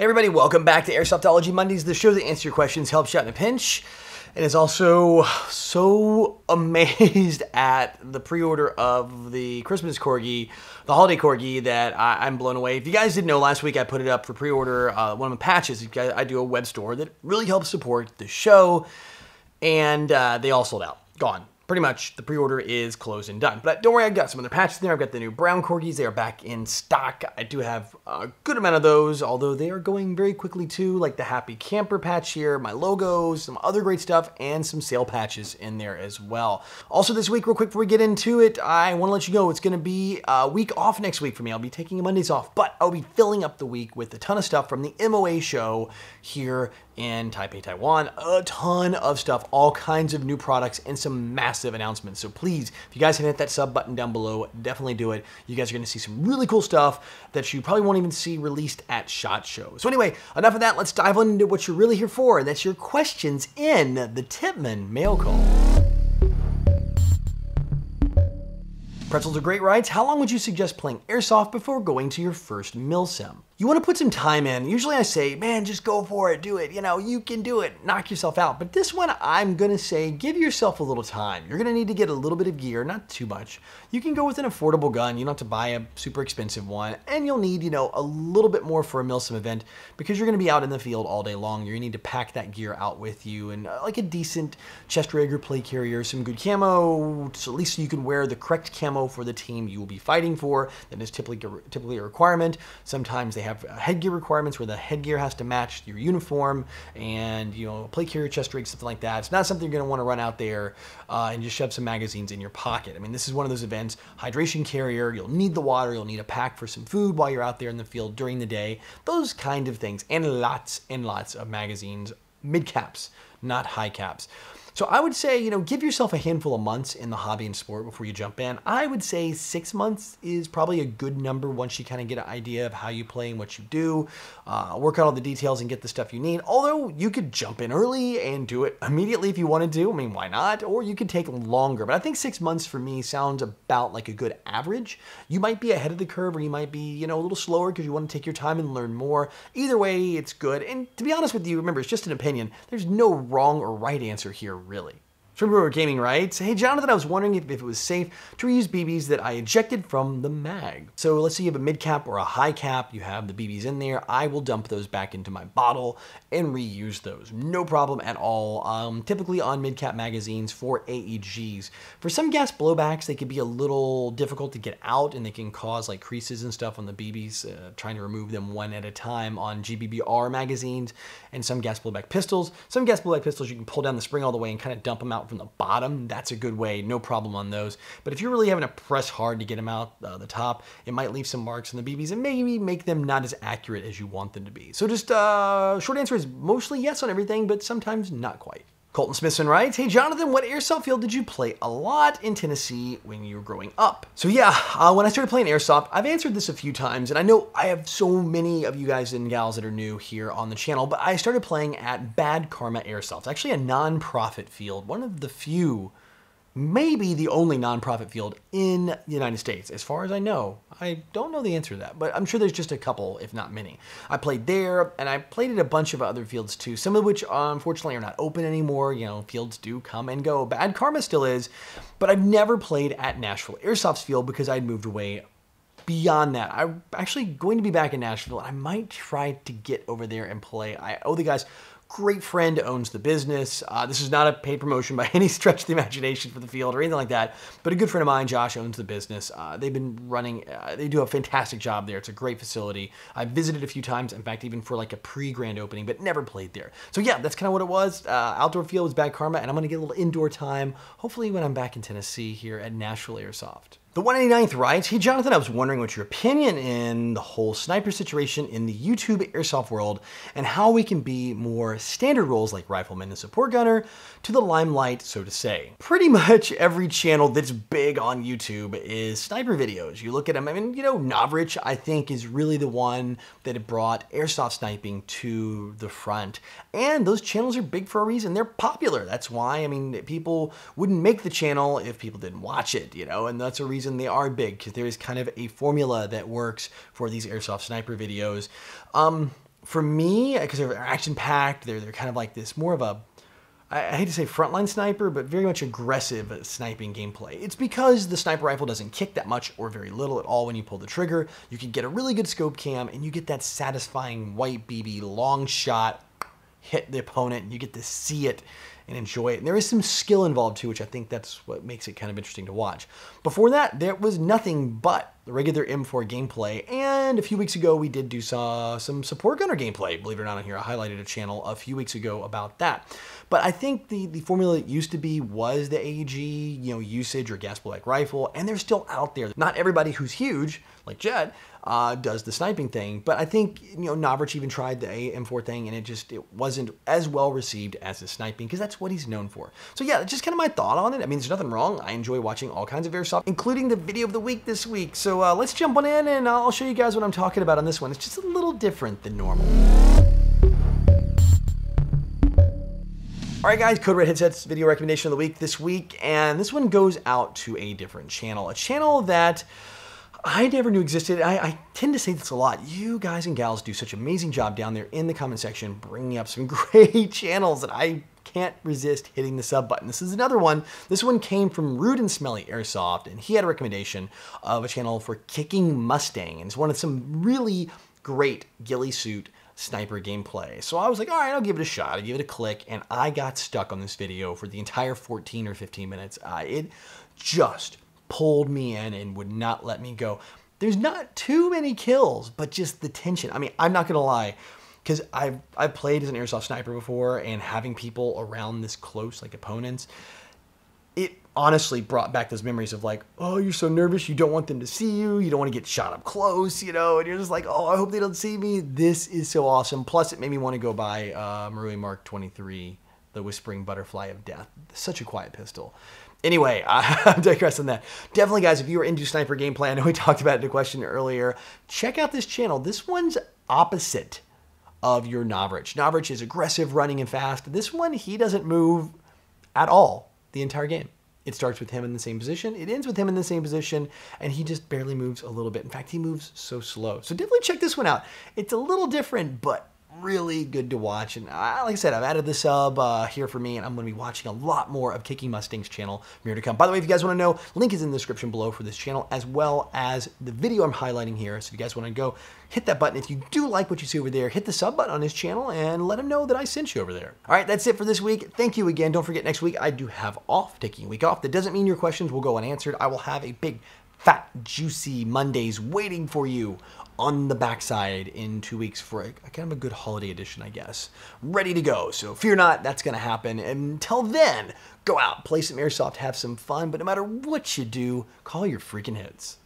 Hey everybody, welcome back to Airsoftology Mondays, the show that answers your questions, helps you out in a pinch, and is also so amazed at the pre-order of the Christmas Corgi, the holiday Corgi, that I'm blown away. If you guys didn't know, last week I put it up for pre-order, one of the patches. I do a web store that really helps support the show, and they all sold out, gone. Pretty much, the pre-order is closed and done. But don't worry, I've got some other patches there. I've got the new brown corgis. They are back in stock. I do have a good amount of those, although they are going very quickly too, like the Happy Camper patch here, my logos, some other great stuff, and some sale patches in there as well. Also this week, real quick before we get into it, I want to let you know it's going to be a week off next week for me. I'll be taking Mondays off, but I'll be filling up the week with a ton of stuff from the MOA show here in Taipei, Taiwan. A ton of stuff, all kinds of new products, and some massive announcements. So please, if you guys haven't hit that sub button down below, definitely do it. You guys are going to see some really cool stuff that you probably won't even see released at SHOT Show. So anyway, enough of that. Let's dive into what you're really here for, and that's your questions in the Tippmann mail call. Pretzels are great, right? How long would you suggest playing Airsoft before going to your first MilSim? You want to put some time in. Usually I say, man, just go for it, do it. You know, you can do it, knock yourself out. But this one, I'm going to say, give yourself a little time. You're going to need to get a little bit of gear, not too much. You can go with an affordable gun. You don't have to buy a super expensive one. And you'll need, a little bit more for a MilSim event because you're going to be out in the field all day long. You're going to need to pack that gear out with you, and like a decent chest rig or plate carrier, some good camo, so at least you can wear the correct camo for the team you will be fighting for. That is typically a requirement. Sometimes they have headgear requirements where the headgear has to match your uniform, and plate carrier, chest rig, something like that. It's not something you're going to want to run out there and just shove some magazines in your pocket. I mean, this is one of those events. Hydration carrier, you'll need the water, you'll need a pack for some food while you're out there in the field during the day, those kind of things, and lots of magazines, mid caps, not high caps. So I would say, give yourself a handful of months in the hobby and sport before you jump in. I would say 6 months is probably a good number once you kind of get an idea of how you play and what you do. Work out all the details and get the stuff you need. Although you could jump in early and do it immediately if you wanted to. I mean, why not? Or you could take longer. But I think 6 months for me sounds about like a good average. You might be ahead of the curve, or you might be, a little slower because you want to take your time and learn more. Either way, it's good. And to be honest with you, remember, it's just an opinion. There's no wrong or right answer here, really. Trimber Gaming writes, hey Jonathan, I was wondering if it was safe to reuse BBs that I ejected from the mag. So let's say you have a mid cap or a high cap, you have the BBs in there, I will dump those back into my bottle and reuse those. No problem at all. Typically on mid cap magazines for AEGs. For some gas blowbacks, they can be a little difficult to get out, and they can cause like creases and stuff on the BBs, trying to remove them one at a time on GBBR magazines, and some gas blowback pistols. Some gas blowback pistols you can pull down the spring all the way and kind of dump them out from the bottom. That's a good way, no problem on those. But if you're really having to press hard to get them out the top, it might leave some marks on the BBs and maybe make them not as accurate as you want them to be. So just short answer is mostly yes on everything, but sometimes not quite. Colton Smithson writes, hey Jonathan, what airsoft field did you play a lot in Tennessee when you were growing up? So yeah, when I started playing airsoft, I've answered this a few times, and I know I have so many of you guys and gals that are new here on the channel, but I started playing at Bad Karma Airsoft. It's actually a non-profit field, one of the few, maybe the only non-profit field in the United States. As far as I know, I don't know the answer to that, but I'm sure there's just a couple, if not many. I played there, and I played at a bunch of other fields too, some of which unfortunately are not open anymore. Fields do come and go. Bad Karma still is, but I've never played at Nashville Airsoft's field because I'd moved away. Beyond that, I'm actually going to be back in Nashville. I might try to get over there and play. I owe the guys. Great friend owns the business. This is not a paid promotion by any stretch of the imagination for the field or anything like that, but a good friend of mine, Josh, owns the business. They've been running, they do a fantastic job there. It's a great facility. I've visited a few times, in fact, even for like a pre-grand opening, but never played there. So yeah, that's kind of what it was. Outdoor field was Bad Karma, and I'm going to get a little indoor time, hopefully when I'm back in Tennessee here at Nashville Airsoft. The 189th writes, hey Jonathan, I was wondering what your opinion in the whole sniper situation in the YouTube airsoft world, and how we can be more standard roles like rifleman and support gunner to the limelight, so to say. Pretty much every channel that's big on YouTube is sniper videos. You look at them, I mean, Novrich, I think, is really the one that brought airsoft sniping to the front. And those channels are big for a reason. They're popular. That's why, I mean, people wouldn't make the channel if people didn't watch it, and that's a reason they are big, because there is kind of a formula that works for these airsoft sniper videos. for me, because they're action-packed, they're kind of like this more of a, I hate to say frontline sniper, but very much aggressive sniping gameplay. It's because the sniper rifle doesn't kick that much or very little at all when you pull the trigger. You can get a really good scope cam and you get that satisfying white BB long shot, hit the opponent, and you get to see it and enjoy it. And there is some skill involved too, which I think that's what makes it kind of interesting to watch. Before that, there was nothing but the regular M4 gameplay, and a few weeks ago we did do some support gunner gameplay, believe it or not, on here. I highlighted a channel a few weeks ago about that. But I think the formula it used to be was the AEG, usage or gas blowback rifle, and they're still out there. Not everybody who's huge, like Jed, does the sniping thing, but I think, Navrich even tried the M4 thing, and it wasn't as well received as the sniping, because that's what he's known for. So yeah, just kind of my thought on it. I mean, there's nothing wrong. I enjoy watching all kinds of airsoft, including the video of the week this week. So let's jump on in, and I'll show you guys what I'm talking about on this one. It's just a little different than normal. All right, guys, Code Red Headsets video recommendation of the week this week, and this one goes out to a different channel, a channel that I never knew existed. I tend to say this a lot. You guys and gals do such an amazing job down there in the comment section, bringing up some great channels that I can't resist hitting the sub button. This is another one. This one came from Rude and Smelly Airsoft, and he had a recommendation of a channel for Kicking Mustang, and it's one of some really great ghillie suit sniper gameplay. So I was like, all right, I'll give it a shot. I give it a click, and I got stuck on this video for the entire 14 or 15 minutes. It just pulled me in and would not let me go. There's not too many kills, but just the tension. I mean, I'm not gonna lie, because I've played as an airsoft sniper before, and having people around this close, like opponents, it honestly brought back those memories of like, oh, you're so nervous, you don't want them to see you, you don't want to get shot up close, and you're just like, oh, I hope they don't see me. This is so awesome. Plus, it made me want to go buy Marui Mark 23, the Whispering Butterfly of Death. Such a quiet pistol. Anyway, I digress on that. Definitely, guys, if you are into sniper gameplay, I know we talked about it in a question earlier, check out this channel. This one's opposite of your Navrich. Navrich is aggressive, running, and fast. This one, he doesn't move at all the entire game. It starts with him in the same position, it ends with him in the same position, and he just barely moves a little bit. In fact, he moves so slow. So definitely check this one out. It's a little different, but really good to watch. And like I said, I've added the sub here for me, and I'm going to be watching a lot more of Kicking Mustang's channel from here to come. By the way, if you guys want to know, link is in the description below for this channel, as well as the video I'm highlighting here. So if you guys want to go, hit that button. If you do like what you see over there, hit the sub button on his channel and let him know that I sent you over there. All right, that's it for this week. Thank you again. Don't forget, next week I do have off, taking a week off. That doesn't mean your questions will go unanswered. I will have a big, fat, juicy Mondays waiting for you on the backside in 2 weeks for a kind of a good holiday edition, I guess. Ready to go. So fear not, that's going to happen. Until then, go out, play some airsoft, have some fun, but no matter what you do, call your freaking hits.